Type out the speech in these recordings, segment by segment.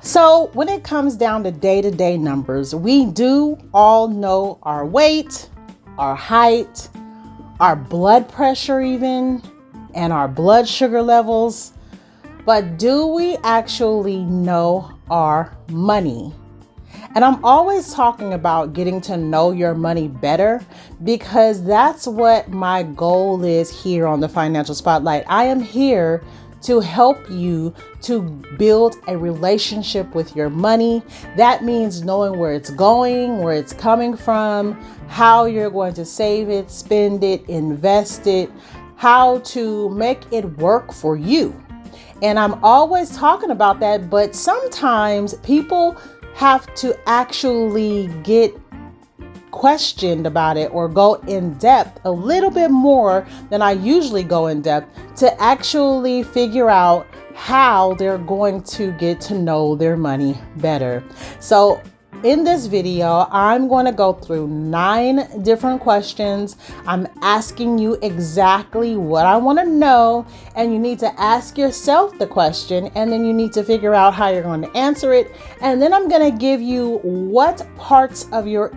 So when it comes down to day-to-day numbers, we do all know our weight, our height, our blood pressure even, and our blood sugar levels. But do we actually know our money? And I'm always talking about getting to know your money better, because that's what my goal is here on the Financial Spotlight. I am here to help you to build a relationship with your money. That means knowing where it's going, where it's coming from, how you're going to save it, spend it, invest it, how to make it work for you. And I'm always talking about that, but sometimes people have to actually get questioned about it or go in depth a little bit more than I usually go in depth to actually figure out how they're going to get to know their money better. So in this video, I'm going to go through 9 different questions. I'm asking you exactly what I want to know, and you need to ask yourself the question, and then you need to figure out how you're going to answer it. And then I'm going to give you what parts of your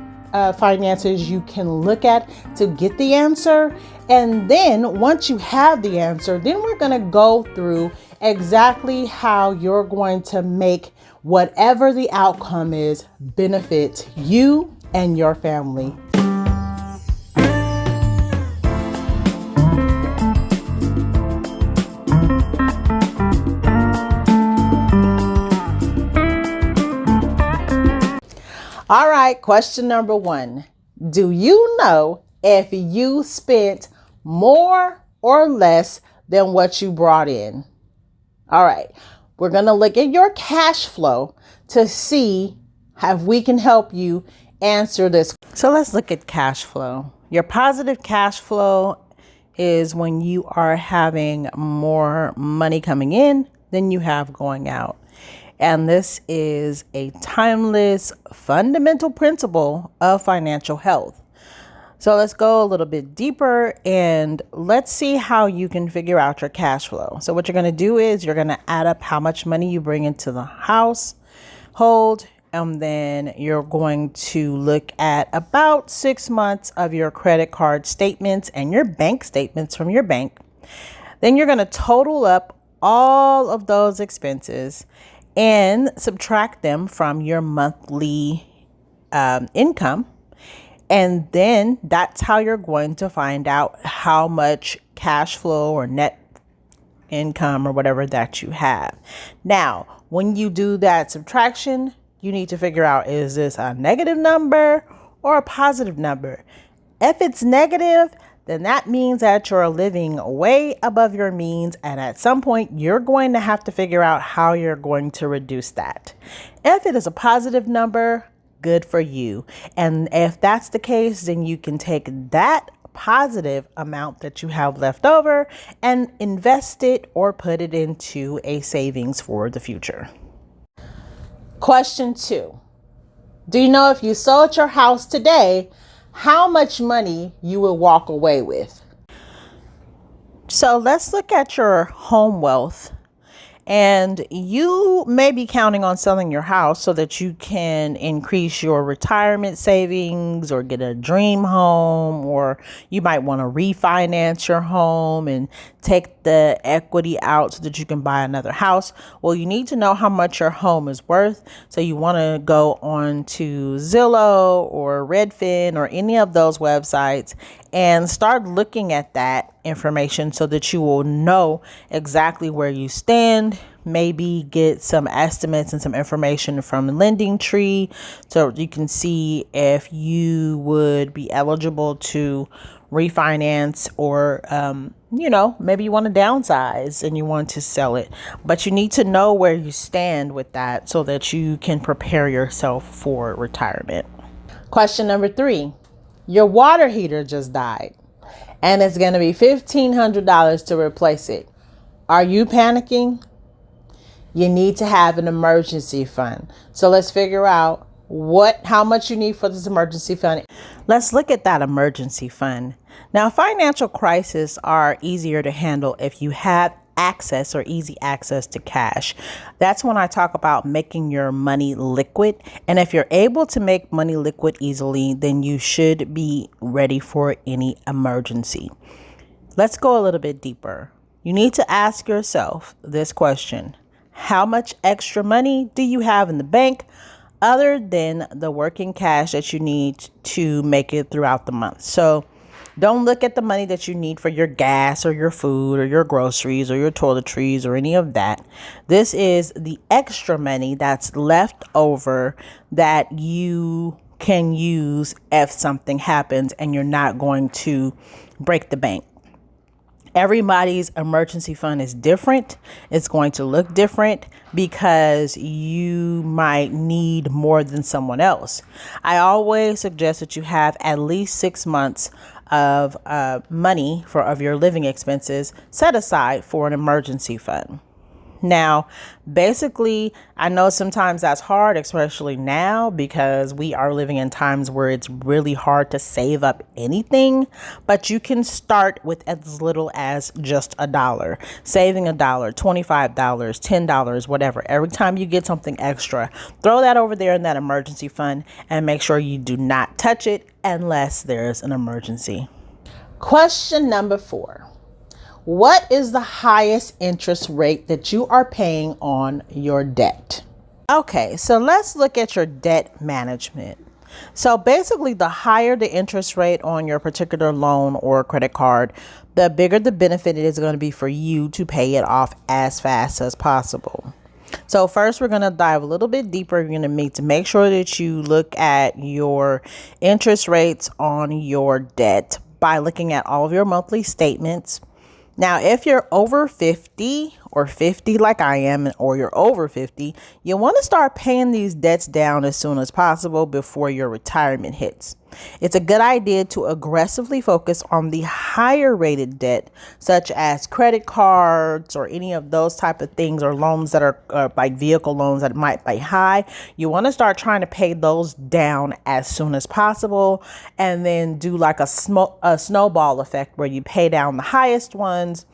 finances you can look at to get the answer. And then once you have the answer, then we're going to go through exactly how you're going to make whatever the outcome is benefit you and your family. All right, question number 1. Do you know if you spent more or less than what you brought in? All right, we're going to look at your cash flow to see if we can help you answer this. So let's look at cash flow. Your positive cash flow is when you are having more money coming in than you have going out. And this is a timeless, fundamental principle of financial health. So let's go a little bit deeper and let's see how you can figure out your cash flow. So what you're going to do is you're going to add up how much money you bring into the household, and then you're going to look at about 6 months of your credit card statements and your bank statements from your bank. Then you're going to total up all of those expenses and subtract them from your monthly income. And then that's how you're going to find out how much cash flow or net income or whatever that you have. Now, when you do that subtraction, you need to figure out, is this a negative number or a positive number? If it's negative, then that means that you're living way above your means. And at some point, you're going to have to figure out how you're going to reduce that. If it is a positive number, good for you. And if that's the case, then you can take that positive amount that you have left over and invest it or put it into a savings for the future. Question 2. Do you know if you sold your house today, how much money you will walk away with? So let's look at your home wealth. And you may be counting on selling your house so that you can increase your retirement savings or get a dream home, or you might want to refinance your home and take the equity out so that you can buy another house. Well, you need to know how much your home is worth. So you want to go on to Zillow or Redfin or any of those websites and start looking at that information so that you will know exactly where you stand. Maybe get some estimates and some information from Lending Tree so you can see if you would be eligible to refinance, or maybe you want to downsize and you want to sell it. But you need to know where you stand with that so that you can prepare yourself for retirement. Question number 3. Your water heater just died and it's going to be $1,500 to replace it. Are you panicking? You need to have an emergency fund. So let's figure out how much you need for this emergency fund. Let's look at that emergency fund. Now, financial crises are easier to handle if you have access or easy access to cash. That's when I talk about making your money liquid. And if you're able to make money liquid easily, then you should be ready for any emergency. Let's go a little bit deeper. You need to ask yourself this question: how much extra money do you have in the bank other than the working cash that you need to make it throughout the month? So don't look at the money that you need for your gas or your food or your groceries or your toiletries or any of that. This is the extra money that's left over that you can use if something happens and you're not going to break the bank. Everybody's emergency fund is different. It's going to look different because you might need more than someone else. I always suggest that you have at least 6 months of money of your living expenses set aside for an emergency fund. Now, basically, I know sometimes that's hard, especially now, because we are living in times where it's really hard to save up anything, but you can start with as little as just $1, saving $1, $25, $10, whatever. Every time you get something extra, throw that over there in that emergency fund and make sure you do not touch it unless there's an emergency. Question number 4. What is the highest interest rate that you are paying on your debt? Okay, so let's look at your debt management. So basically, the higher the interest rate on your particular loan or credit card, the bigger the benefit it is going to be for you to pay it off as fast as possible. So first, we're going to dive a little bit deeper. You're going to make sure that you look at your interest rates on your debt by looking at all of your monthly statements. Now, if you're over 50 or 50 like I am, or you're over 50, you want to start paying these debts down as soon as possible before your retirement hits. It's a good idea to aggressively focus on the higher rated debt, such as credit cards or any of those type of things, or loans that are like vehicle loans that might be high. You want to start trying to pay those down as soon as possible, and then do like a snowball effect where you pay down the highest ones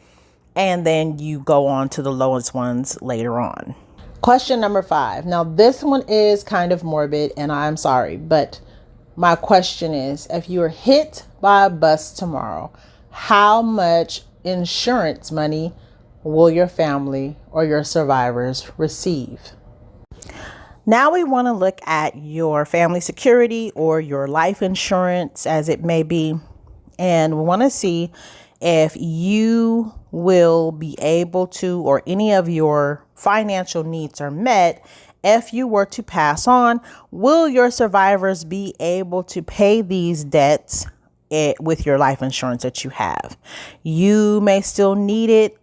and then you go on to the lowest ones later on. Question number 5. Now, this one is kind of morbid, and I'm sorry, but my question is, if you are hit by a bus tomorrow, how much insurance money will your family or your survivors receive? Now we want to look at your family security or your life insurance, as it may be, and we want to see if you will be able to, or any of your financial needs are met. If you were to pass on, will your survivors be able to pay these debts with your life insurance that you have? You may still need it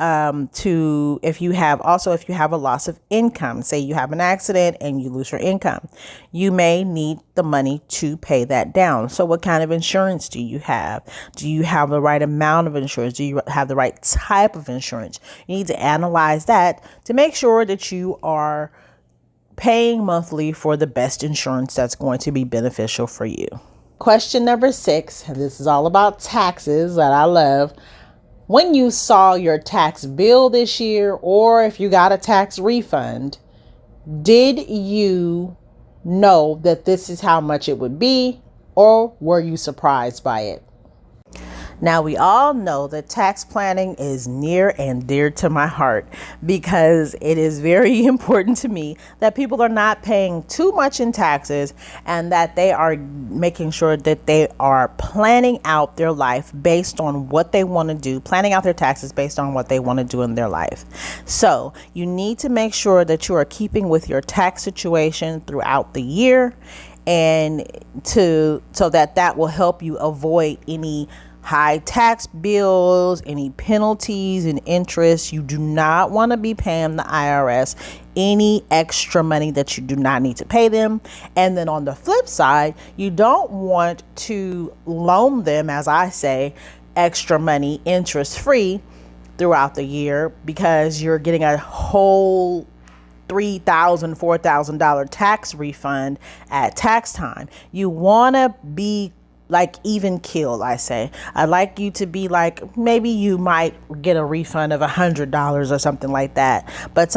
if you have a loss of income, say you have an accident and you lose your income, you may need the money to pay that down. So what kind of insurance do you have? Do you have the right amount of insurance? Do you have the right type of insurance? You need to analyze that to make sure that you are paying monthly for the best insurance that's going to be beneficial for you. Question number 6, and this is all about taxes that I love. When you saw your tax bill this year, or if you got a tax refund, did you know that this is how much it would be, or were you surprised by it? Now, we all know that tax planning is near and dear to my heart, because it is very important to me that people are not paying too much in taxes, and that they are making sure that they are planning out their life based on what they want to do, planning out their taxes based on what they want to do in their life. So you need to make sure that you are keeping with your tax situation throughout the year, and so that will help you avoid any high tax bills, any penalties and interest. You do not want to be paying the IRS any extra money that you do not need to pay them. And then on the flip side, you don't want to loan them, as I say, extra money interest free throughout the year, because you're getting a whole $3,000, $4,000 tax refund at tax time. You want to be like even keel, I say. I'd like you to be like, maybe you might get a refund of $100 or something like that. But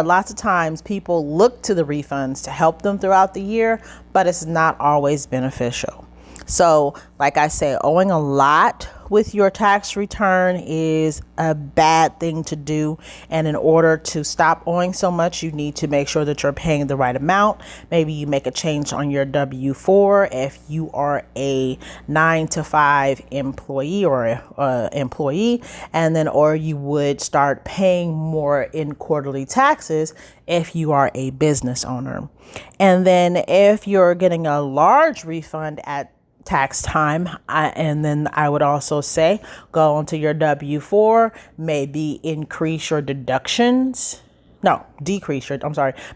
lots of times people look to the refunds to help them throughout the year, but it's not always beneficial. So like I say, owing a lot with your tax return is a bad thing to do. And in order to stop owing so much, you need to make sure that you're paying the right amount. Maybe you make a change on your W-4 if you are a 9 to 5 employee or employee, and then or you would start paying more in quarterly taxes if you are a business owner. And then if you're getting a large refund at tax time, and then I would also say go onto your W-4, maybe increase your deductions. No,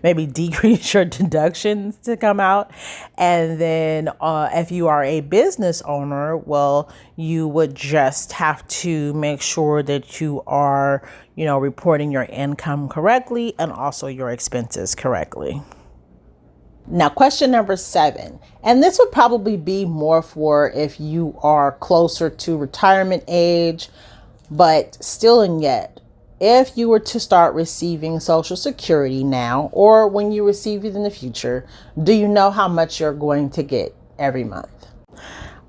maybe decrease your deductions to come out. And then if you are a business owner, well, you would just have to make sure that you are, reporting your income correctly and also your expenses correctly. Now, question number 7, and this would probably be more for if you are closer to retirement age, but still and yet, if you were to start receiving Social Security now, or when you receive it in the future, do you know how much you're going to get every month?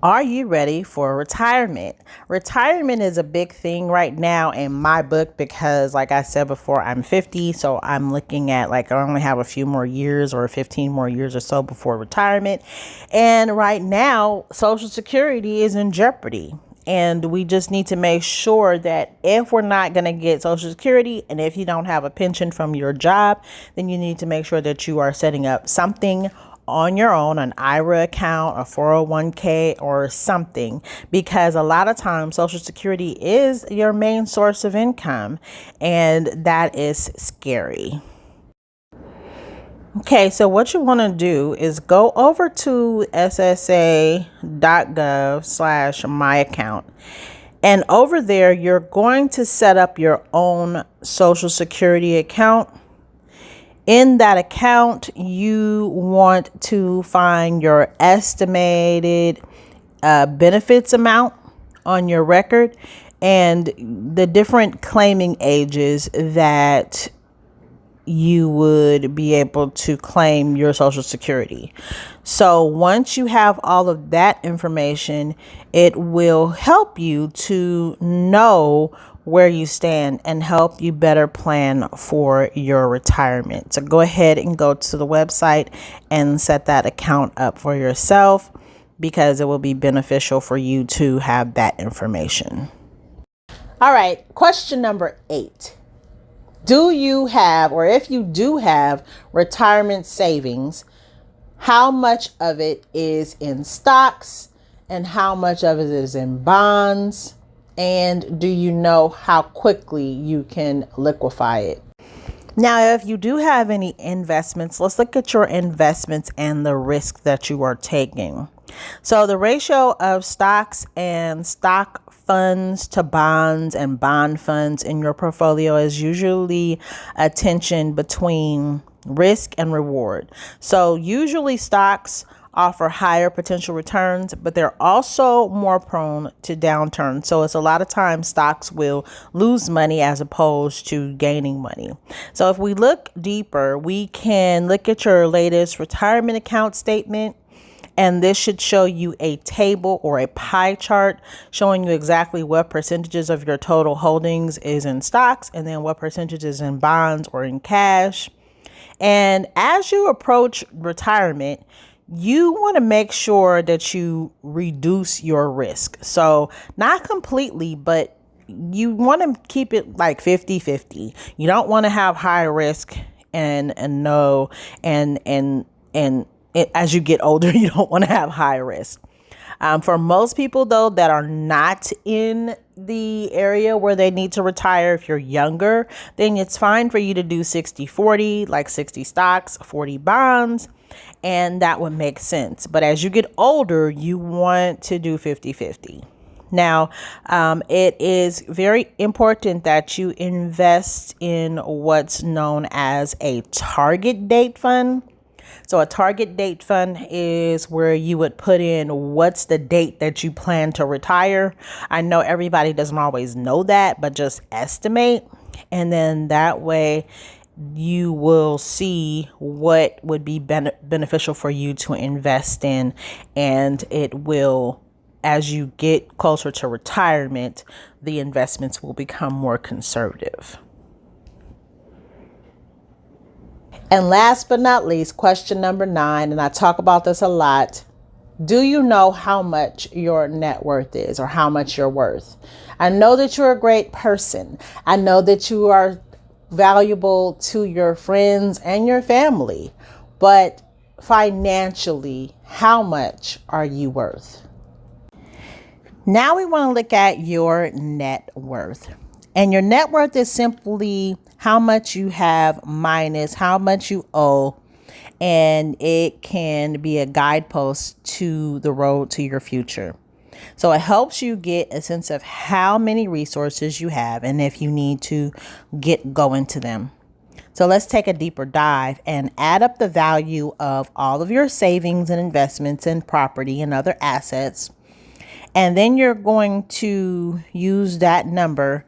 Are you ready for retirement? Retirement is a big thing right now in my book because, like I said before, I'm 50. So I'm looking at I only have a few more years or 15 more years or so before retirement. And right now, Social Security is in jeopardy. And we just need to make sure that if we're not going to get Social Security and if you don't have a pension from your job, then you need to make sure that you are setting up something on your own, an IRA account, a 401k or something, because a lot of times Social Security is your main source of income, and that is scary. Okay, so what you want to do is go over to ssa.gov/my-account. And over there, you're going to set up your own Social Security account. In that account, you want to find your estimated benefits amount on your record and the different claiming ages that you would be able to claim your Social Security. So once you have all of that information, it will help you to know where you stand and help you better plan for your retirement. So go ahead and go to the website and set that account up for yourself, because it will be beneficial for you to have that information. All right, question number 8. Do you have, or if you do have, retirement savings? How much of it is in stocks and how much of it is in bonds? And do you know how quickly you can liquefy it? Now, if you do have any investments, let's look at your investments and the risk that you are taking. So the ratio of stocks and stock funds to bonds and bond funds in your portfolio is usually a tension between risk and reward. So usually stocks offer higher potential returns, but they're also more prone to downturns. So it's a lot of times stocks will lose money as opposed to gaining money. So if we look deeper, we can look at your latest retirement account statement. And this should show you a table or a pie chart showing you exactly what percentages of your total holdings is in stocks and then what percentage is in bonds or in cash. And as you approach retirement, you want to make sure that you reduce your risk. So not completely, but you want to keep it like 50-50. You don't want to have high risk and as you get older, you don't want to have high risk. For most people, though, that are not in the area where they need to retire, if you're younger, then it's fine for you to do 60-40, like 60 stocks, 40 bonds, and that would make sense. But as you get older, you want to do 50-50. Now, it is very important that you invest in what's known as a target date fund. So a target date fund is where you would put in what's the date that you plan to retire. I know everybody doesn't always know that, but just estimate. And then that way you will see what would be beneficial for you to invest in. And it will, as you get closer to retirement, the investments will become more conservative. And last but not least, question number 9, and I talk about this a lot. Do you know how much your net worth is, or how much you're worth? I know that you're a great person. I know that you are valuable to your friends and your family, but financially, how much are you worth? Now we want to look at your net worth. And your net worth is simply how much you have minus how much you owe. And it can be a guidepost to the road to your future. So it helps you get a sense of how many resources you have and if you need to go into them. So let's take a deeper dive and add up the value of all of your savings and investments in property and other assets. And then you're going to use that number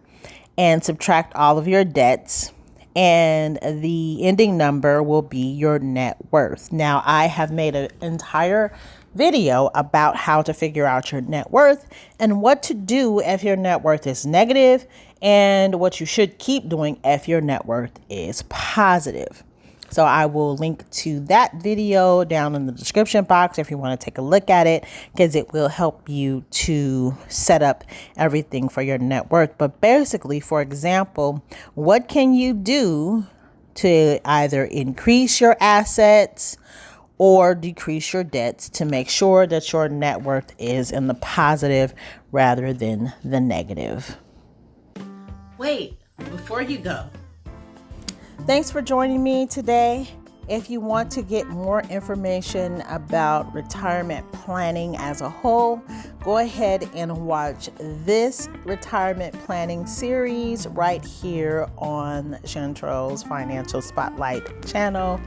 and subtract all of your debts, and the ending number will be your net worth. Now, I have made an entire video about how to figure out your net worth and what to do if your net worth is negative, and what you should keep doing if your net worth is positive. So I will link to that video down in the description box if you want to take a look at it, because it will help you to set up everything for your net worth. But basically, for example, what can you do to either increase your assets or decrease your debts to make sure that your net worth is in the positive rather than the negative? Wait, before you go, thanks for joining me today. If you want to get more information about retirement planning as a whole, go ahead and watch this retirement planning series right here on Chantrell's Financial Spotlight channel.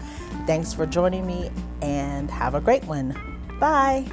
Thanks for joining me and have a great one. Bye.